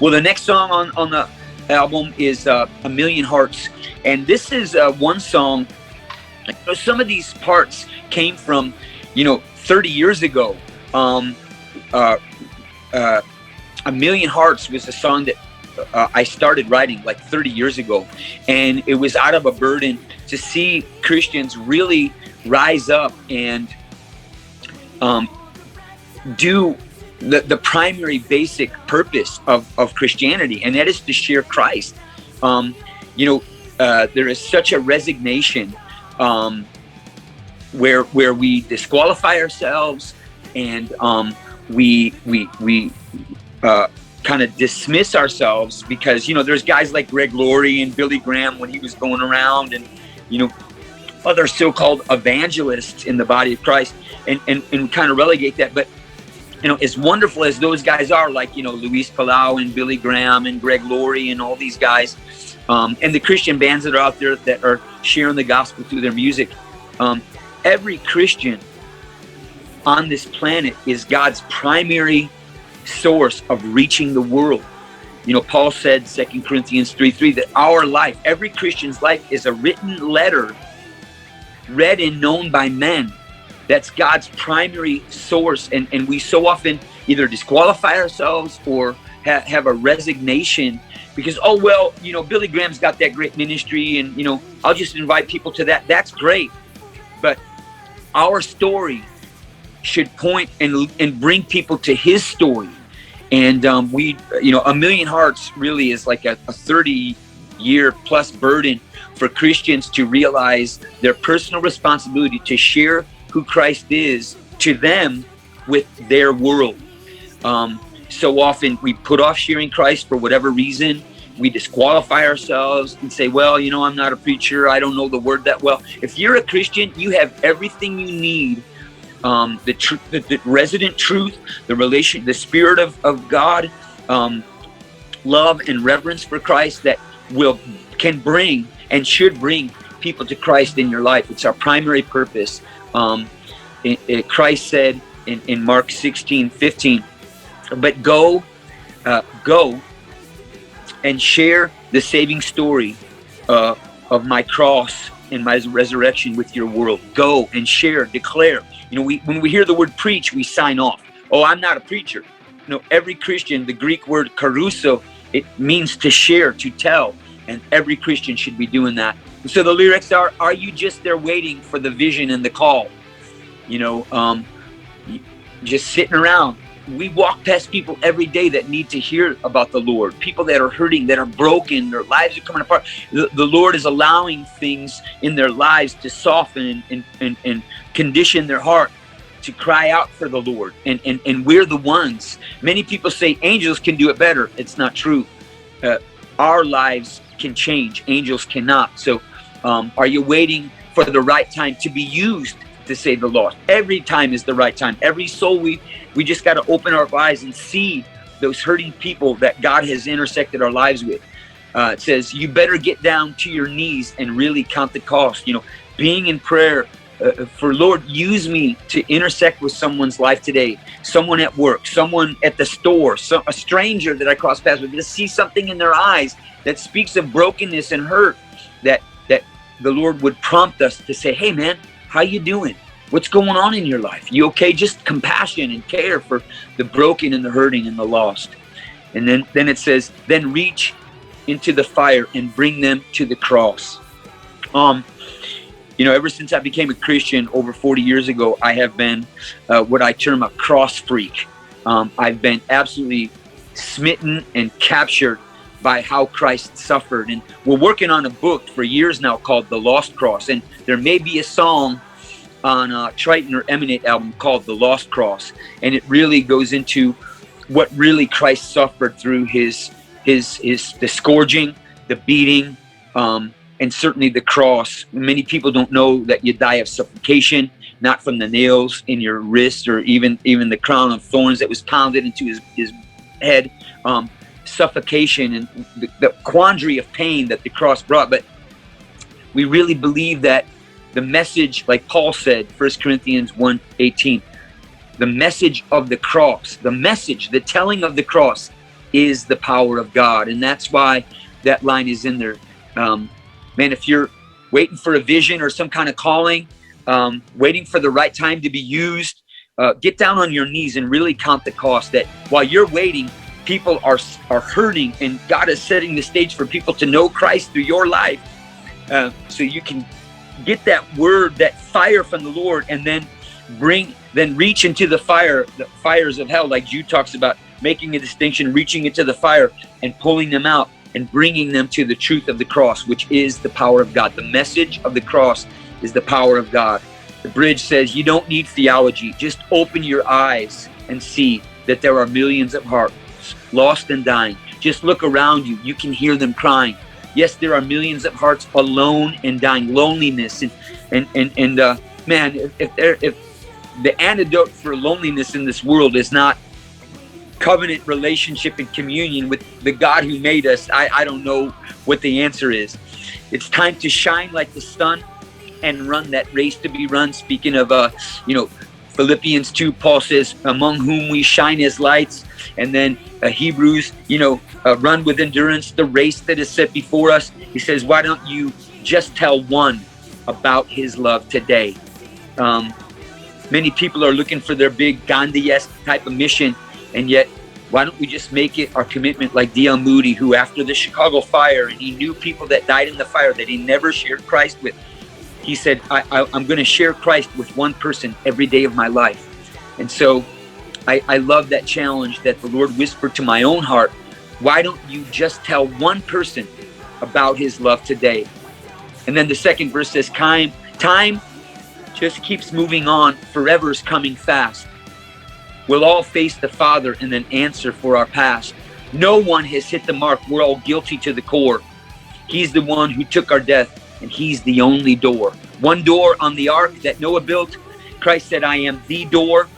Well, the next song on the album is A Million Hearts. And this is one song. Some of these parts came from, 30 years ago. A Million Hearts was a song that I started writing like 30 years ago. And it was out of a burden to see Christians really rise up and do the primary basic purpose of Christianity, and that is to share Christ. There is such a resignation where we disqualify ourselves, and we kind of dismiss ourselves because there's guys like Greg Laurie and Billy Graham when he was going around, and other so-called evangelists in the body of Christ, and kind of relegate that. But as wonderful as those guys are, like Luis Palau and Billy Graham and Greg Laurie and all these guys, and the Christian bands that are out there that are sharing the gospel through their music, every Christian on this planet is God's primary source of reaching the world. Paul said, 2 Corinthians 3:3, that our life, every Christian's life, is a written letter read and known by men. That's God's primary source. And we so often either disqualify ourselves or have a resignation because, Billy Graham's got that great ministry, and, I'll just invite people to that. That's great. But our story should point and bring people to his story. And A Million Hearts really is like a 30-year plus burden for Christians to realize their personal responsibility to share who Christ is to them with their world. So often we put off sharing Christ for whatever reason. We disqualify ourselves and say, I'm not a preacher. I don't know the word that well. If you're a Christian, you have everything you need. The resident truth, the Spirit of God, love and reverence for Christ that can bring and should bring people to Christ in your life. It's our primary purpose. Christ said in Mark 16:15, but go and share the saving story of my cross and my resurrection with your world. Go and share, declare. When we hear the word preach, we sign off. Oh, I'm not a preacher. Every Christian, the Greek word caruso, it means to share, to tell, and every Christian should be doing that. And so the lyrics are you just there waiting for the vision and the call? Just sitting around. We walk past people every day that need to hear about the Lord, people that are hurting, that are broken, their lives are coming apart. The Lord is allowing things in their lives to soften and condition their heart to cry out for the Lord. And we're the ones. Many people say angels can do it better. It's not true. Our lives can change. Angels cannot. So are you waiting for the right time to be used to save the lost? Every time is the right time. Every soul, we just got to open our eyes and see those hurting people that God has intersected our lives with. It says you better get down to your knees and really count the cost. Being in prayer for, Lord, use me to intersect with someone's life today, someone at work, someone at the store, a stranger that I cross paths with, to see something in their eyes that speaks of brokenness and hurt, that the Lord would prompt us to say, hey man, how you doing? What's going on in your life? You okay? Just compassion and care for the broken and the hurting and the lost. And then it says, then reach into the fire and bring them to the cross. Ever since I became a Christian over 40 years ago, I have been what I term a cross freak. I've been absolutely smitten and captured by how Christ suffered. And we're working on a book for years now called The Lost Cross. And there may be a song on Trytan or Emanate album called The Lost Cross. And it really goes into what really Christ suffered through the scourging, the beating, and certainly the cross. Many people don't know that you die of suffocation, not from the nails in your wrist or even the crown of thorns that was pounded into his head. Suffocation and the quandary of pain that the cross brought. But we really believe that the message, like Paul said, 1 Corinthians 1:18, the message of the cross, the telling of the cross is the power of God. And that's why that line is in there. Man, if you're waiting for a vision or some kind of calling, waiting for the right time to be used, get down on your knees and really count the cost. That while you're waiting, people are hurting, and God is setting the stage for people to know Christ through your life. So you can get that word, that fire from the Lord, and then reach into the fires of hell, like Jude talks about, making a distinction, reaching into the fire and pulling them out and bringing them to the truth of the cross, which is the power of God. The message of the cross is the power of God. The bridge says you don't need theology. Just open your eyes and see that there are millions of hearts lost and dying. Just look around you. You can hear them crying. Yes, there are millions of hearts alone and dying. Loneliness and man, if the antidote for loneliness in this world is not covenant relationship and communion with the God who made us, I don't know what the answer is. It's time to shine like the sun and run that race to be run. Speaking of Philippians 2, Paul says, among whom we shine as lights. And then Hebrews, run with endurance the race that is set before us. He says, why don't you just tell one about his love today? Many people are looking for their big Gandhi-esque type of mission, and yet why don't we just make it our commitment, like D.L. Moody, who after the Chicago fire, and he knew people that died in the fire that he never shared Christ with. He said, I'm going to share Christ with one person every day of my life. And so I love that challenge that the Lord whispered to my own heart. Why don't you just tell one person about his love today? And then the second verse says, time just keeps moving on. Forever is coming fast. We'll all face the Father and then answer for our past. No one has hit the mark. We're all guilty to the core. He's the one who took our death, and he's the only door. One door on the ark that Noah built. Christ said, I am the door,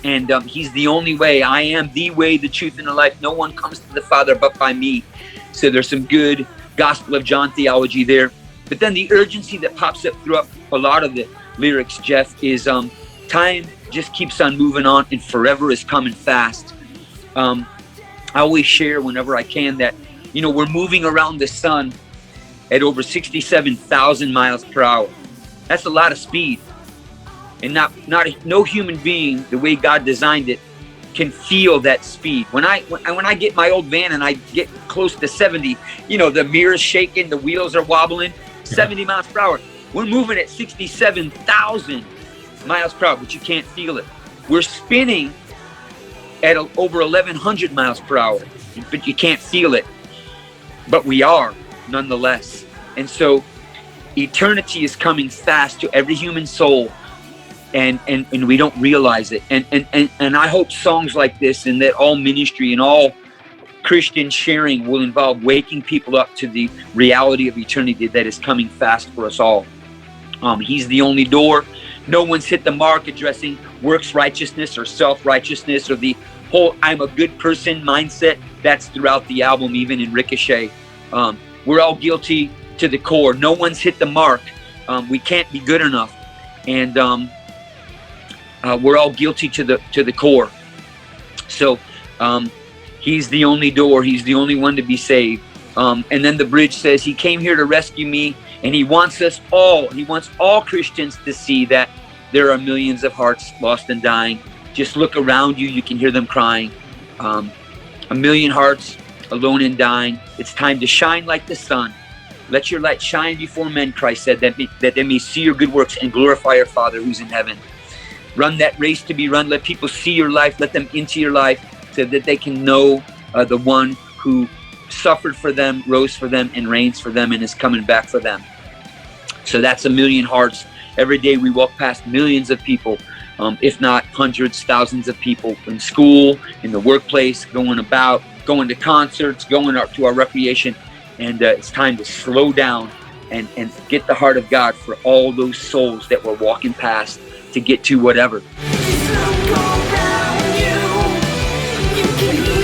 and he's the only way. I am the way, the truth, and the life. No one comes to the Father but by me. So there's some good Gospel of John theology there. But then the urgency that pops up throughout a lot of the lyrics, Jeff, is time just keeps on moving on, and forever is coming fast. I always share whenever I can that, we're moving around the sun at over 67,000 miles per hour. That's a lot of speed. And no human being, the way God designed it, can feel that speed. When I get my old van and I get close to 70, the mirror's shaking, the wheels are wobbling, 70 miles per hour. We're moving at 67,000 miles per hour, but you can't feel it. We're spinning at over 1,100 miles per hour, but you can't feel it. But we are, nonetheless. And so eternity is coming fast to every human soul, and we don't realize it. And I hope songs like this, and that all ministry and all Christian sharing will involve waking people up to the reality of eternity that is coming fast for us all. He's the only door. No one's hit the mark addressing works righteousness or self-righteousness or the whole I'm a good person mindset. That's throughout the album, even in Ricochet. We're all guilty to the core. No one's hit the mark. We can't be good enough. And we're all guilty to the core. So he's the only door. He's the only one to be saved. And then the bridge says he came here to rescue me, and he wants us all. He wants all Christians to see that there are millions of hearts lost and dying. Just look around you. You can hear them crying. A million hearts alone and dying. It's time to shine like the sun. Let your light shine before men, Christ said, that they may see your good works and glorify your Father who's in heaven. Run that race to be run. Let people see your life. Let them into your life so that they can know the one who suffered for them, rose for them, and reigns for them, and is coming back for them. So that's a million hearts. Every day we walk past millions of people, if not hundreds, thousands of people in school, in the workplace, going to concerts, going to our recreation. And it's time to slow down and get the heart of God for all those souls that we're walking past to get to whatever. Just look around you. You can hear